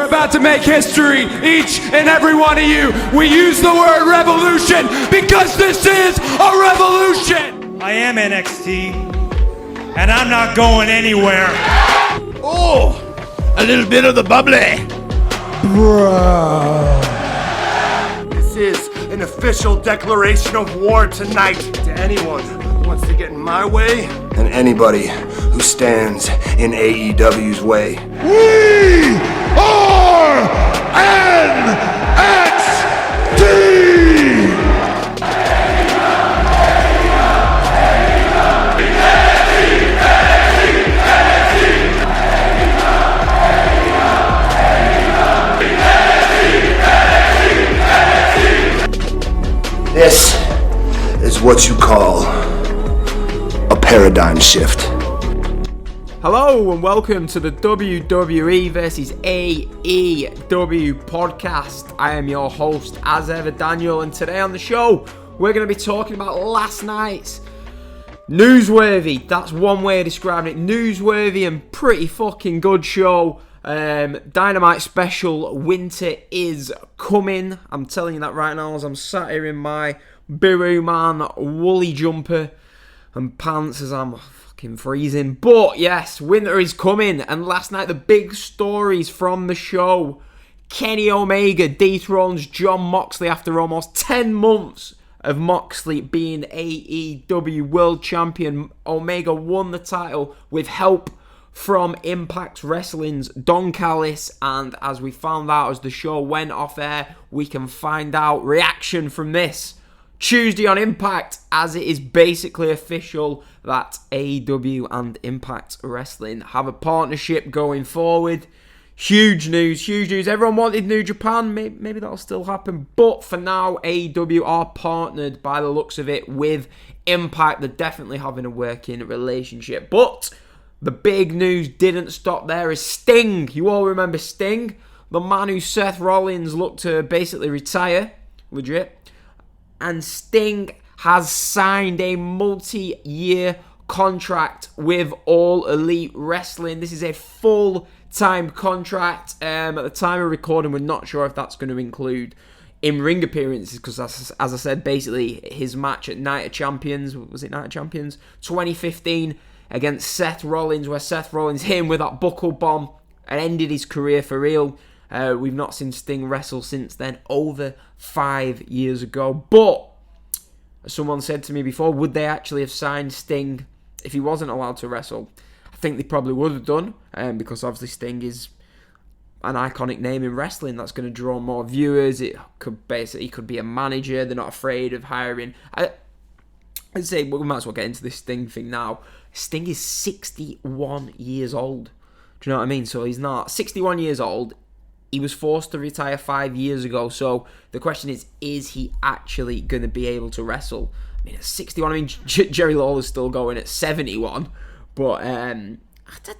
You're about to make history, each and every one of you. We use the word revolution because this is a revolution. I am NXT, and I'm not going anywhere. Oh, a little bit of the bubbly. Bro. This is an official declaration of war tonight to anyone who wants to get in my way and anybody who stands in AEW's way. We are NXT! This is what you call a paradigm shift. Hello and welcome to the WWE vs AEW podcast. I am your host, as ever, Daniel, and today on the show, we're going to be talking about last night's newsworthy, that's one way of describing it, newsworthy and pretty fucking good show. Dynamite special Winter is coming. I'm telling you that right now as I'm sat here in my Biru Man woolly jumper and pants as I'm fucking freezing. But yes, Winter is coming. And last night the big stories from the show. Kenny Omega dethrones Jon Moxley after almost 10 months of Moxley being AEW World Champion. Omega won the title with help from Impact Wrestling's Don Callis, and as we found out as the show went off air, we can find out reaction from this Tuesday on Impact, as it is basically official that AEW and Impact Wrestling have a partnership going forward. Huge news, huge news. Everyone wanted New Japan, maybe that'll still happen, but for now, AEW are partnered by the looks of it with Impact. They're definitely having a working relationship, but the big news didn't stop there as Sting. You all remember Sting? The man who Seth Rollins looked to basically retire. Legit. And Sting has signed a multi-year contract with All Elite Wrestling. This is a full-time contract. At the time of recording, we're not sure if that's going to include in-ring appearances, because as I said, basically his match at Night of Champions, was it Night of Champions? 2015 against Seth Rollins, where Seth Rollins hit him with that buckle bomb and ended his career for real. We've not seen Sting wrestle since then, over 5 years ago. But, as someone said to me before, would they actually have signed Sting if he wasn't allowed to wrestle? I think they probably would have done, because obviously Sting is an iconic name in wrestling that's going to draw more viewers. It could be a manager. They're not afraid of hiring. I'd say we might as well get into this Sting thing now. Sting is 61 years old. Do you know what I mean? So he's not 61 years old. He was forced to retire 5 years ago. So the question is he actually going to be able to wrestle? I mean, at 61, I mean, Jerry Lawler's still going at 71. But I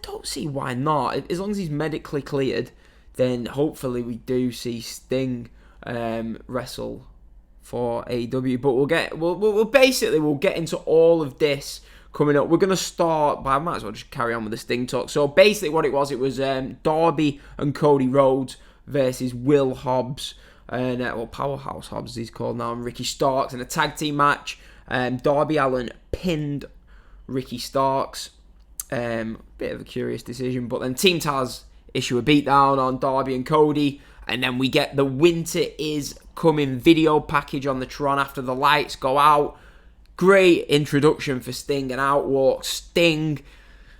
don't see why not. As long as he's medically cleared, then hopefully we do see Sting wrestle for AEW. But we'll get into all of this coming up. We're going to start, but I might as well just carry on with the Sting talk. So basically what it was Darby and Cody Rhodes versus Will Hobbs, and Powerhouse Hobbs as he's called now, and Ricky Starks in a tag team match. Darby Allin pinned Ricky Starks. Bit of a curious decision, but then Team Taz issue a beatdown on Darby and Cody, and then we get the Winter is Coming video package on the Tron after the lights go out. Great introduction for Sting, and out walks Sting.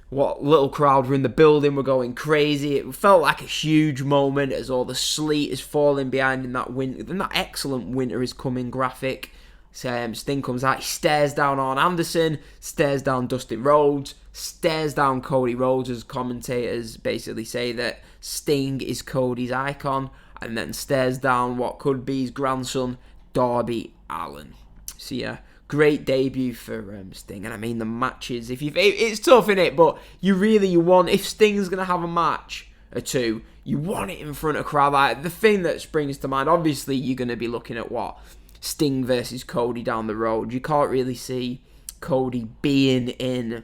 What little crowd were in the building were going crazy. It felt like a huge moment as all the sleet is falling behind in that excellent Winter is Coming graphic. Sting comes out, he stares down Arn Anderson, stares down Dusty Rhodes, stares down Cody Rhodes, as commentators basically say that Sting is Cody's icon, and then stares down what could be his grandson, Darby Allin. So yeah, great debut for Sting, and I mean the matches. It's tough, innit? But you want, if Sting's gonna have a match or two, you want it in front of a crowd. Like the thing that springs to mind, obviously you're gonna be looking at what Sting versus Cody down the road. You can't really see Cody being in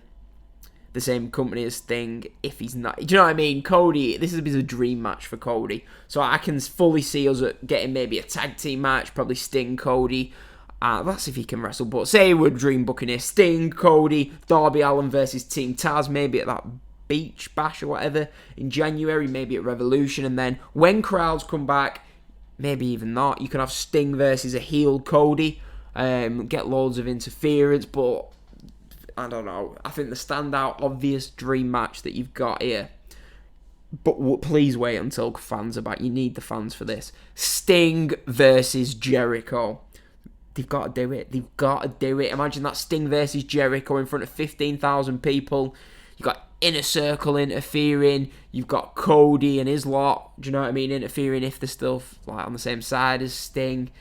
the same company as Sting if he's not. Do you know what I mean? Cody, this is a dream match for Cody. So I can fully see us getting maybe a tag team match, probably Sting, Cody. That's if he can wrestle. But say we're dream booking here. Sting, Cody, Darby Allin versus Team Taz, maybe at that Beach Bash or whatever in January, maybe at Revolution. And then when crowds come back, maybe even not, you can have Sting versus a heel Cody. Get loads of interference, but I don't know. I think the standout, obvious dream match that you've got here, but please wait until fans are back. You need the fans for this. Sting versus Jericho. They've got to do it. They've got to do it. Imagine that Sting versus Jericho in front of 15,000 people. You've got Inner Circle interfering. You've got Cody and his lot, do you know what I mean, interfering if they're still like on the same side as Sting.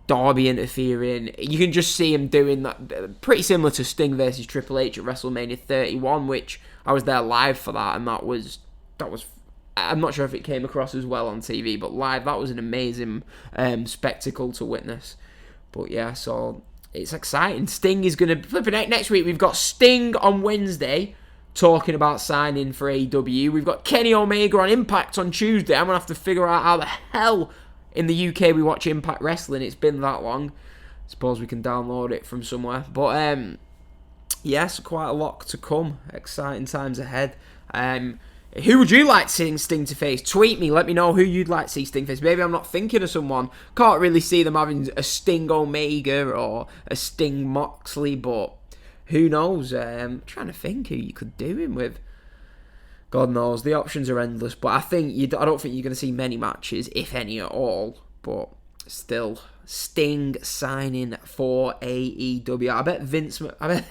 Darby interfering. You can just see him doing that, pretty similar to Sting versus Triple H at WrestleMania 31, which I was there live for that, and that was. I'm not sure if it came across as well on TV, but live, that was an amazing spectacle to witness. But yeah, so it's exciting. Sting is going to flip it next week. We've got Sting on Wednesday talking about signing for AEW. We've got Kenny Omega on Impact on Tuesday. I'm going to have to figure out how the hell in the UK we watch Impact Wrestling. It's been that long. Suppose we can download it from somewhere. But yes, quite a lot to come. Exciting times ahead. Who would you like seeing Sting to face? Tweet me, let me know who you'd like to see Sting face. Maybe I'm not thinking of someone. Can't really see them having a Sting Omega or a Sting Moxley, but who knows? I'm trying to think who you could do him with. God knows, the options are endless, but I don't think you're going to see many matches, if any at all. But still, Sting signing for AEW. I bet Vince. I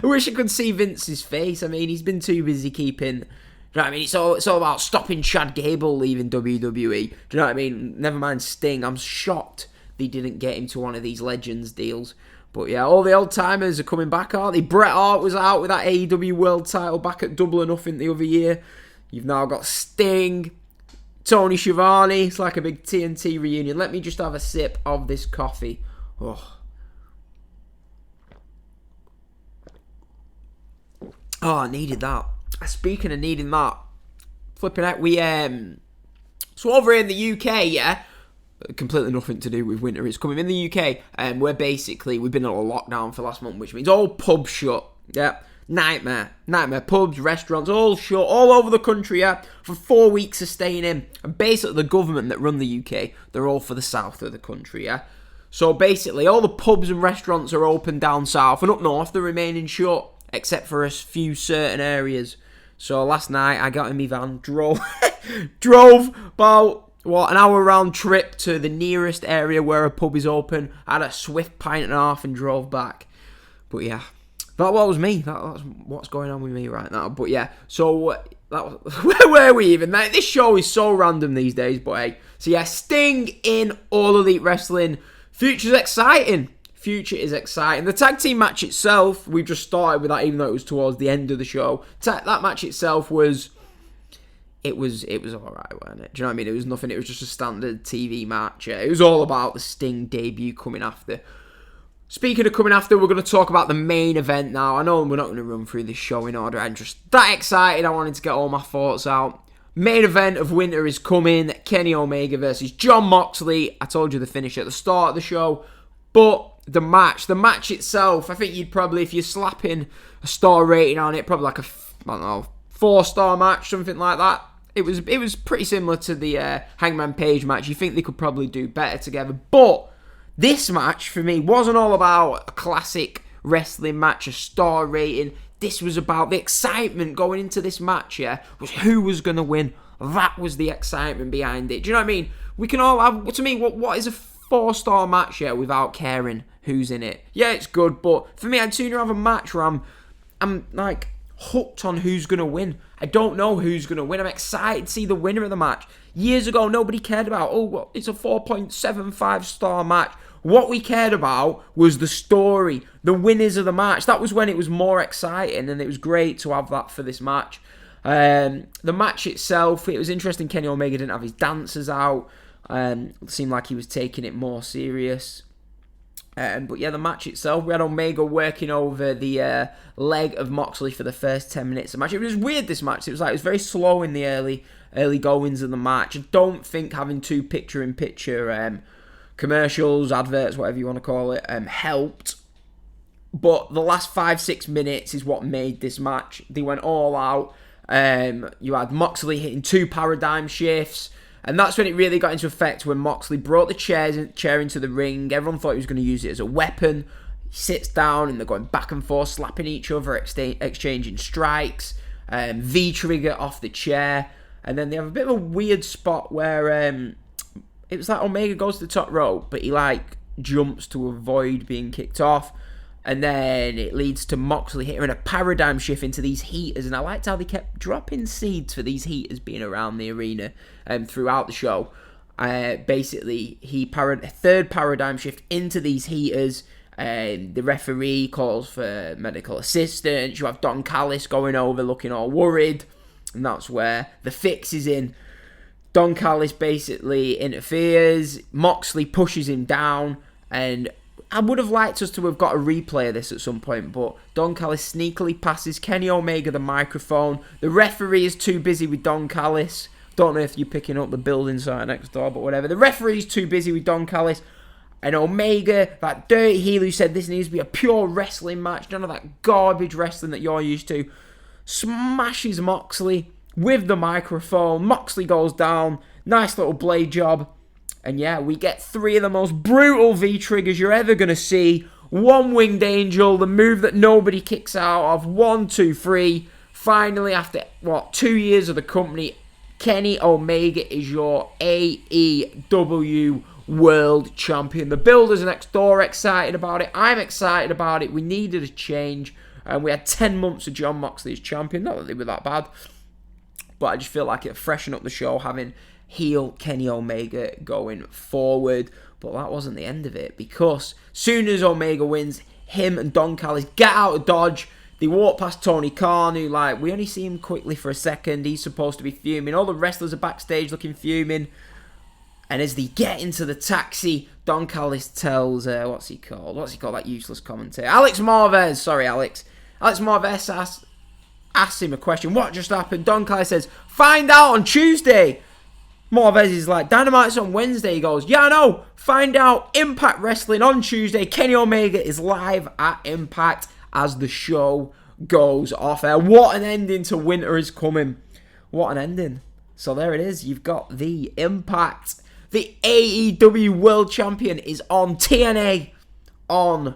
wish I could see Vince's face. I mean, he's been too busy keeping. Do you know what I mean? It's all about stopping Chad Gable leaving WWE. Do you know what I mean? Never mind Sting. I'm shocked they didn't get him to one of these Legends deals. But yeah, all the old timers are coming back, aren't they? Bret Hart was out with that AEW World title back at Double or Nothing the other year. You've now got Sting, Tony Schiavone. It's like a big TNT reunion. Let me just have a sip of this coffee. Oh, I needed that. Speaking of needing that, flipping out, so over here in the UK, yeah, completely nothing to do with winter is coming. In the UK, we've been on a lockdown for last month, which means all pubs shut. Yeah, nightmare. Pubs, restaurants, all shut all over the country. Yeah, for 4 weeks of staying in. And basically, the government that run the UK, they're all for the south of the country. Yeah, so basically, all the pubs and restaurants are open down south, and up north they're remaining shut, except for a few certain areas. So last night I got in my van, drove about an hour round trip to the nearest area where a pub is open. I had a swift pint and a half and drove back. But yeah, that was me. That's what's going on with me right now. But yeah, so where were we even? This show is so random these days. But hey, so yeah, Sting in All Elite Wrestling. Future's exciting. Future is exciting. The tag team match itself, we just started with that, even though it was towards the end of the show. That match itself was alright, wasn't it? Do you know what I mean? It was nothing. It was just a standard TV match. It was all about the Sting debut coming after. Speaking of coming after, we're going to talk about the main event now. I know we're not going to run through this show in order. I'm just that excited. I wanted to get all my thoughts out. Main event of Winter is coming. Kenny Omega versus Jon Moxley. I told you the finish at the start of the show. But the match itself, I think you'd probably, if you're slapping a star rating on it, probably like a, 4-star match, something like that. It was pretty similar to the Hangman Page match. You think they could probably do better together. But this match, for me, wasn't all about a classic wrestling match, a star rating. This was about the excitement going into this match, yeah, was who was going to win. That was the excitement behind it. Do you know what I mean? We can all have, to me, what is a 4-star match, yeah, without caring who's in it? Yeah, it's good, but for me, I'd sooner have a match where I'm like hooked on who's going to win. I don't know who's going to win. I'm excited to see the winner of the match. Years ago, nobody cared about, it's a 4.75 star match. What we cared about was the story, the winners of the match. That was when it was more exciting, and it was great to have that for this match. The match itself, it was interesting. Kenny Omega didn't have his dancers out. It seemed like he was taking it more serious. But yeah, the match itself, we had Omega working over the leg of Moxley for the first 10 minutes of the match. It was weird, this match. It was very slow in the early goings of the match. I don't think having two picture-in-picture commercials, adverts, whatever you want to call it, helped. But the last 5-6 minutes is what made this match. They went all out. You had Moxley hitting 2 paradigm shifts. And that's when it really got into effect, when Moxley brought the chair into the ring. Everyone thought he was going to use it as a weapon. He sits down and they're going back and forth, slapping each other, exchanging strikes. V-trigger off the chair. And then they have a bit of a weird spot where it was like Omega goes to the top rope, but he jumps to avoid being kicked off. And then it leads to Moxley hitting a paradigm shift into these heaters. And I liked how they kept dropping seeds for these heaters being around the arena throughout the show. Basically, he a third paradigm shift into these heaters. The referee calls for medical assistance. You have Don Callis going over looking all worried. And that's where the fix is in. Don Callis basically interferes. Moxley pushes him down. And I would have liked us to have got a replay of this at some point, but Don Callis sneakily passes Kenny Omega the microphone. The referee is too busy with Don Callis. Don't know if you're picking up the building site next door, but whatever. The referee's too busy with Don Callis. And Omega, that dirty heel who said this needs to be a pure wrestling match, none of that garbage wrestling that you're used to, smashes Moxley with the microphone. Moxley goes down. Nice little blade job. And yeah, we get 3 of the most brutal V-triggers you're ever going to see. 1 winged angel, the move that nobody kicks out of. 1, 2, 3. Finally, after, 2 years of the company, Kenny Omega is your AEW World Champion. The builders next door are excited about it. I'm excited about it. We needed a change. And we had 10 months of Jon Moxley as champion. Not that they were that bad. But I just feel like it freshened up the show having heel Kenny Omega going forward. But that wasn't the end of it, because soon as Omega wins, him and Don Callis get out of Dodge. They walk past Tony Khan, who, we only see him quickly for a second. He's supposed to be fuming. All the wrestlers are backstage looking fuming. And as they get into the taxi, Don Callis tells, what's he called, that useless commentator? Alex Marvez, sorry Alex. Alex Marvez asks him a question. What just happened? Don Callis says, find out on Tuesday. Marvez is like, Dynamite's on Wednesday. He goes, yeah, I know. Find out. Impact Wrestling on Tuesday. Kenny Omega is live at Impact as the show goes off air. What an ending to Winter is coming. What an ending. So there it is. You've got the Impact. The AEW World Champion is on TNA on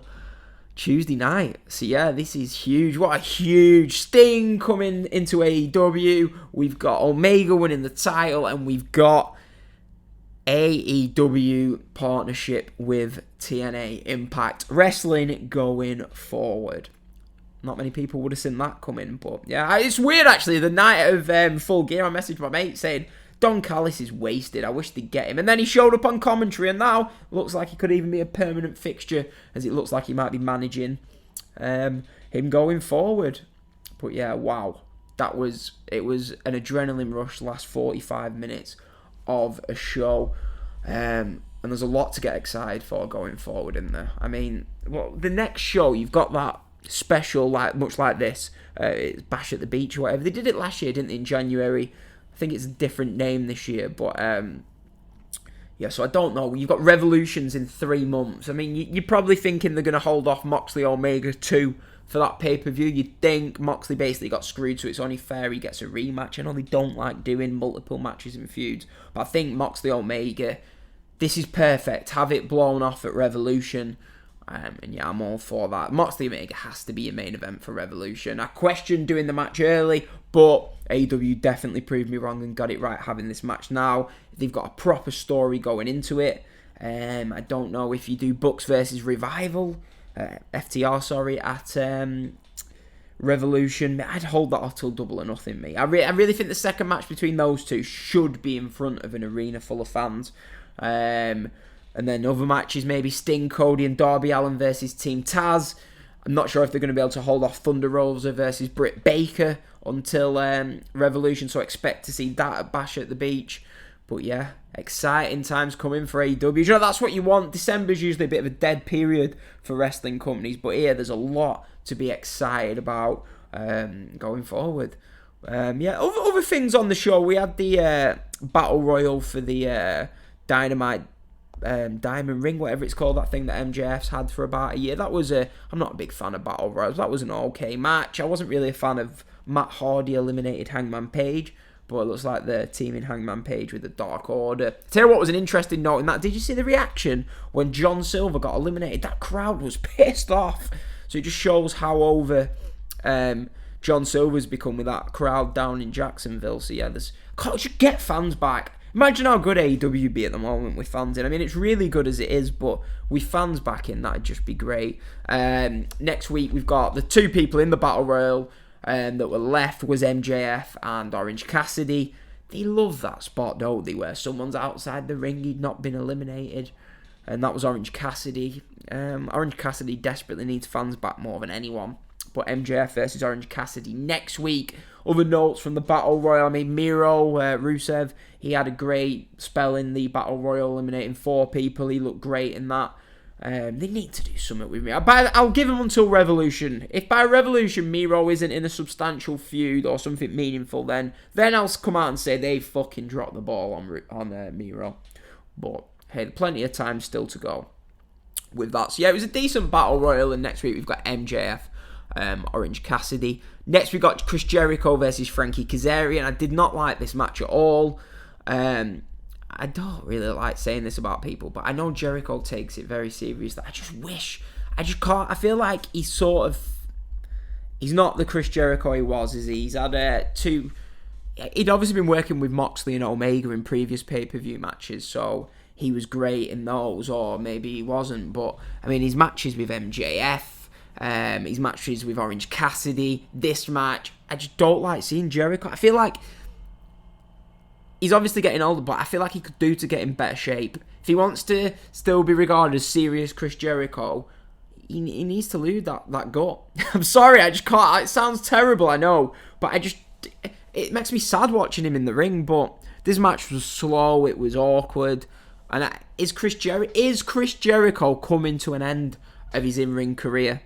Tuesday night. So yeah, this is huge. What a huge Sting coming into AEW. We've got Omega winning the title, and we've got AEW partnership with TNA Impact Wrestling going forward. Not many people would have seen that coming, but yeah, it's weird actually. The night of Full Gear, I messaged my mate saying, Don Callis is wasted. I wish they'd get him. And then he showed up on commentary, and now looks like he could even be a permanent fixture, as it looks like he might be managing him going forward. But yeah, wow. It was an adrenaline rush the last 45 minutes of a show. And there's a lot to get excited for going forward in there. I mean, the next show, you've got that special, much like this. It's Bash at the Beach or whatever. They did it last year, didn't they, in January? I think it's a different name this year, but yeah, so I don't know. You've got Revolutions in 3 months. I mean, you're probably thinking they're going to hold off Moxley Omega 2 for that pay-per-view. You'd think Moxley basically got screwed, so it's only fair he gets a rematch. I know they don't like doing multiple matches in feuds, but I think Moxley Omega, this is perfect. Have it blown off at Revolution. And yeah, I'm all for that. Moxley Omega has to be a main event for Revolution. I questioned doing the match early, but AEW definitely proved me wrong and got it right having this match now. They've got a proper story going into it. I don't know if you do Bucks versus Revival, FTR, sorry, at Revolution. I'd hold that off till Double or Nothing, me. I really think the second match between those two should be in front of an arena full of fans. And then other matches, maybe Sting, Cody, and Darby Allin versus Team Taz. I'm not sure if they're going to be able to hold off Thunder Rosa versus Britt Baker until Revolution, so expect to see that at Bash at the Beach. But yeah, exciting times coming for AEW. You know, that's what you want. December's usually a bit of a dead period for wrestling companies, but here there's a lot to be excited about going forward. Other things on the show. We had the Battle Royal for the Dynamite Diamond Ring, whatever it's called, that thing that MJF's had for about a year. I'm not a big fan of Battle Royals. That was an okay match. I wasn't really a fan of Matt Hardy eliminated Hangman Page, but it looks like they're teaming Hangman Page with the Dark Order. Tell you what was an interesting note in that. Did you see the reaction when John Silver got eliminated? That crowd was pissed off. So it just shows how over John Silver's become with that crowd down in Jacksonville. So yeah, just get fans back. Imagine how good AEW be at the moment with fans in. I mean, it's really good as it is, but with fans back in, that'd just be great. Next week, we've got the two people in the Battle Royal that were left was MJF and Orange Cassidy. They love that spot, don't they, where someone's outside the ring, he'd not been eliminated. And that was Orange Cassidy. Orange Cassidy desperately needs fans back more than anyone. But MJF versus Orange Cassidy next week. Other notes from the Battle Royal. I mean, Miro, Rusev, he had a great spell in the Battle Royal, eliminating 4 people. He looked great in that. They need to do something with me. I'll give him until Revolution. If by Revolution Miro isn't in a substantial feud or something meaningful, then I'll come out and say they fucking dropped the ball on Miro. But hey, plenty of time still to go with that. So yeah, it was a decent Battle Royal, and next week we've got MJF, Orange Cassidy. Next we got Chris Jericho versus Frankie Kazarian. I did not like this match at all. I don't really like saying this about people, but I know Jericho takes it very seriously. I just can't. I feel like he's not the Chris Jericho he was, is he? He's had he'd obviously been working with Moxley and Omega in previous pay-per-view matches, so he was great in those, or maybe he wasn't. But I mean, his matches with MJF, his matches with Orange Cassidy, this match, I just don't like seeing Jericho. I feel like he's obviously getting older, but I feel like he could do to get in better shape. If he wants to still be regarded as serious Chris Jericho, he needs to lose that gut. I'm sorry, I just can't. It sounds terrible, I know, but it makes me sad watching him in the ring. But this match was slow, it was awkward, and is Chris Jericho coming to an end of his in-ring career?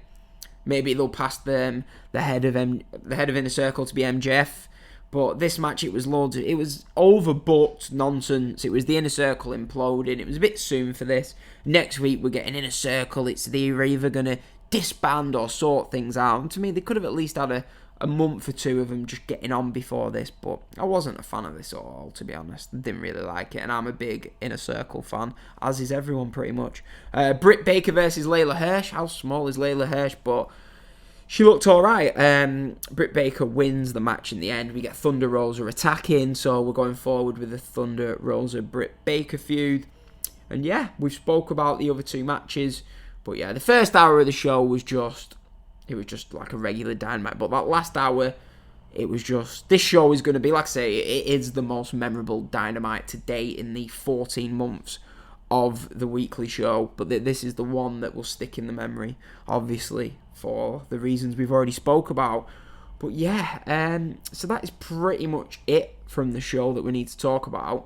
Maybe they'll pass the head of Inner Circle to be MJF. But this match, it was overbooked nonsense. It was the Inner Circle imploding. It was a bit soon for this. Next week, we're getting Inner Circle. They're either going to disband or sort things out. And to me, they could have at least had a month or two of them just getting on before this. But I wasn't a fan of this at all, to be honest. I didn't really like it. And I'm a big Inner Circle fan, as is everyone pretty much. Britt Baker versus Layla Hirsch. How small is Layla Hirsch? But she looked alright. Britt Baker wins the match in the end. We get Thunder Rosa attacking, so we're going forward with the Thunder Rosa Britt Baker feud. And yeah, we've spoke about the other two matches. But yeah, the first hour of the show was just like a regular Dynamite. But that last hour, it was just, this show is going to be, like I say, it is the most memorable Dynamite to date in the 14 months of the weekly show. But this is the one that will stick in the memory, obviously, for the reasons we've already spoke about. But yeah, so that is pretty much it from the show that we need to talk about.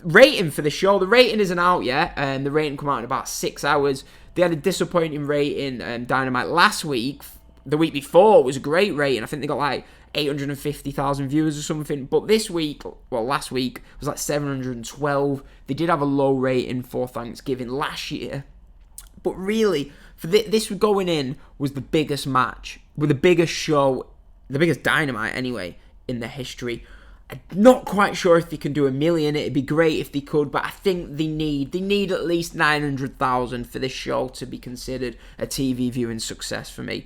Rating for the show, the rating isn't out yet, and the rating come out in about 6 hours. They had a disappointing rating, Dynamite last week. The week before was a great rating. I think they got like 850,000 viewers or something. But last week was like 712. They did have a low rating for Thanksgiving last year. But really, for this going in was the biggest match, with the biggest show, the biggest Dynamite anyway, in the history. I'm not quite sure if they can do 1 million. It'd be great if they could, but I think they need at least 900,000 for this show to be considered a TV viewing success for me.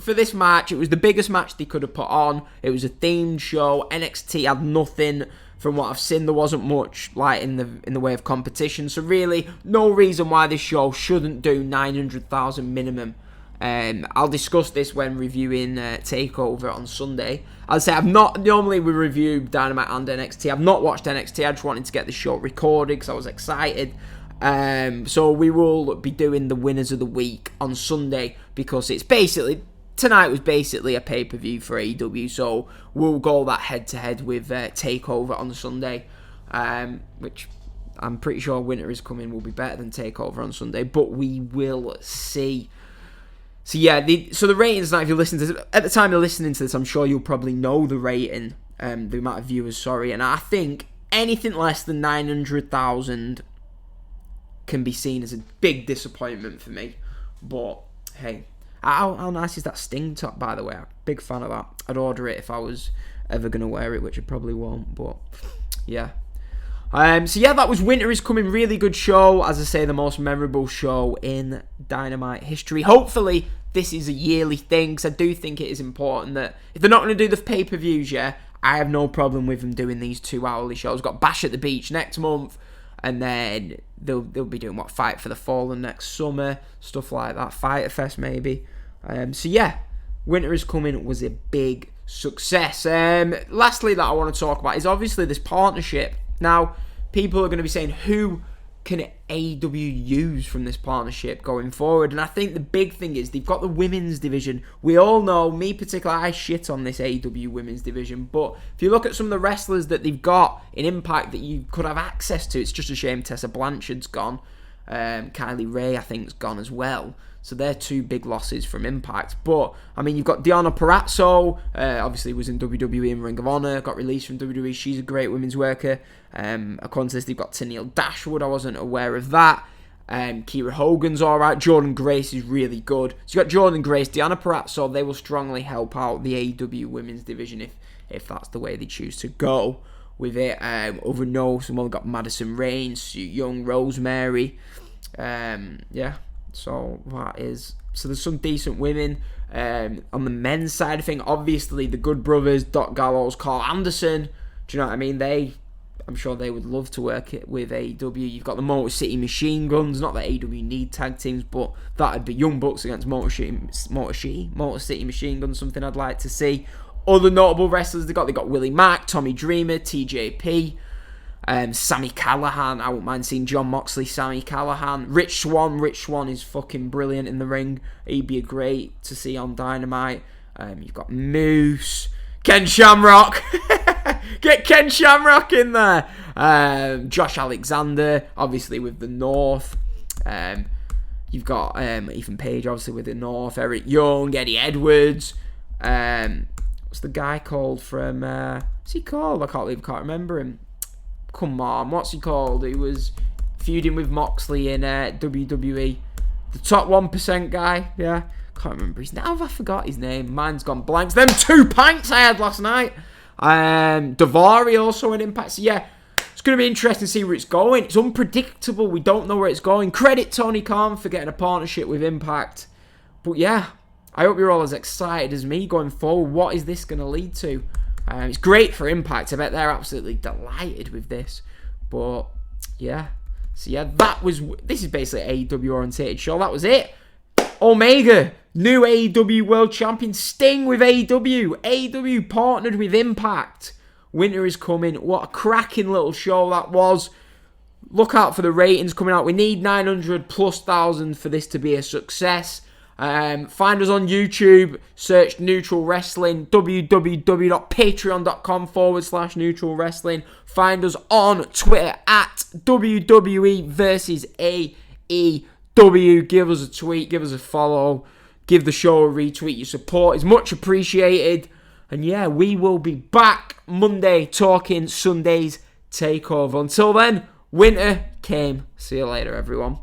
For this match, it was the biggest match they could have put on. It was a themed show. NXT had nothing. From what I've seen, there wasn't much like in the way of competition. So really, no reason why this show shouldn't do 900,000 minimum. I'll discuss this when reviewing TakeOver on Sunday. I'll say normally we review Dynamite and NXT. I've not watched NXT. I just wanted to get the show recorded because I was excited. So we will be doing the winners of the week on Sunday because tonight was basically a pay-per-view for AEW. So we'll go that head-to-head with TakeOver on Sunday. which I'm pretty sure Winter is Coming will be better than TakeOver on Sunday, but we will see. So yeah, the ratings now, if you listen to this, at the time you're listening to this, I'm sure you'll probably know the rating, the amount of viewers, and I think anything less than 900,000 can be seen as a big disappointment for me. But hey, how nice is that Sting top, by the way? I'm a big fan of that. I'd order it if I was ever going to wear it, which I probably won't, but yeah. So yeah, that was Winter is Coming. Really good show. As I say, the most memorable show in Dynamite history. Hopefully, this is a yearly thing, because I do think it is important that if they're not going to do the pay-per-views, yeah, I have no problem with them doing these 2 hourly shows. Got Bash at the Beach next month, and then they'll be doing Fight for the Fallen next summer, stuff like that. Fighter Fest maybe. So yeah, Winter is Coming was a big success. Lastly, that I want to talk about is obviously this partnership. Now, people are going to be saying, who can AEW use from this partnership going forward? And I think the big thing is they've got the women's division. We all know, me particularly, I shit on this AEW women's division. But if you look at some of the wrestlers that they've got in Impact that you could have access to, it's just a shame Tessa Blanchard's gone. Kylie Ray, I think, is gone as well. So they're 2 big losses from Impact. But, I mean, you've got Deonna Purrazzo, obviously was in WWE and Ring of Honor, got released from WWE. She's a great women's worker. According to this, they've got Tennille Dashwood. I wasn't aware of that. Kiera Hogan's alright. Jordan Grace is really good. So you've got Jordan Grace, Deonna Purrazzo. They will strongly help out the AEW women's division if that's the way they choose to go with it. Over no, someone got Madison Rain, Sue Young, Rosemary. Yeah. So there's some decent women. On the men's side of things, obviously the Good Brothers, Doc Gallows, Carl Anderson. Do you know what I mean? I'm sure they would love to work it with AEW. You've got the Motor City Machine Guns. Not that AEW need tag teams, but that'd be Young Bucks against Motor City Machine Guns. Something I'd like to see. Other notable wrestlers they got Willie Mack, Tommy Dreamer, TJP. Sammy Callahan. I wouldn't mind seeing John Moxley, Sammy Callahan. Rich Swann is fucking brilliant in the ring. He'd be great to see on Dynamite. You've got Moose, Ken Shamrock. Get Ken Shamrock in there. Josh Alexander, obviously with the North. You've got Ethan Page, obviously with the North. Eric Young, Eddie Edwards. What's the guy called from... what's he called? I can't remember him. Come on, what's he called? He was feuding with Moxley in WWE. The top 1% guy, yeah. Can't remember his name. I forgot his name. Mine's gone blank. Them 2 pints I had last night. Daivari also in Impact. So yeah, it's going to be interesting to see where it's going. It's unpredictable. We don't know where it's going. Credit Tony Khan for getting a partnership with Impact. But yeah, I hope you're all as excited as me going forward. What is this going to lead to? It's great for Impact. I bet they're absolutely delighted with this. But yeah. So yeah, this is basically AEW orientated show. That was it. Omega, new AEW World Champion. Sting with AEW. AEW partnered with Impact. Winter is Coming. What a cracking little show that was. Look out for the ratings coming out. We need 900,000+ for this to be a success. Find us on YouTube, search Neutral Wrestling, www.patreon.com/Neutral Wrestling. Find us on Twitter at WWE versus AEW. Give us a tweet, give us a follow, give the show a retweet. Your support is much appreciated. And yeah, we will be back Monday talking Sunday's TakeOver. Until then, Winter came. See you later, everyone.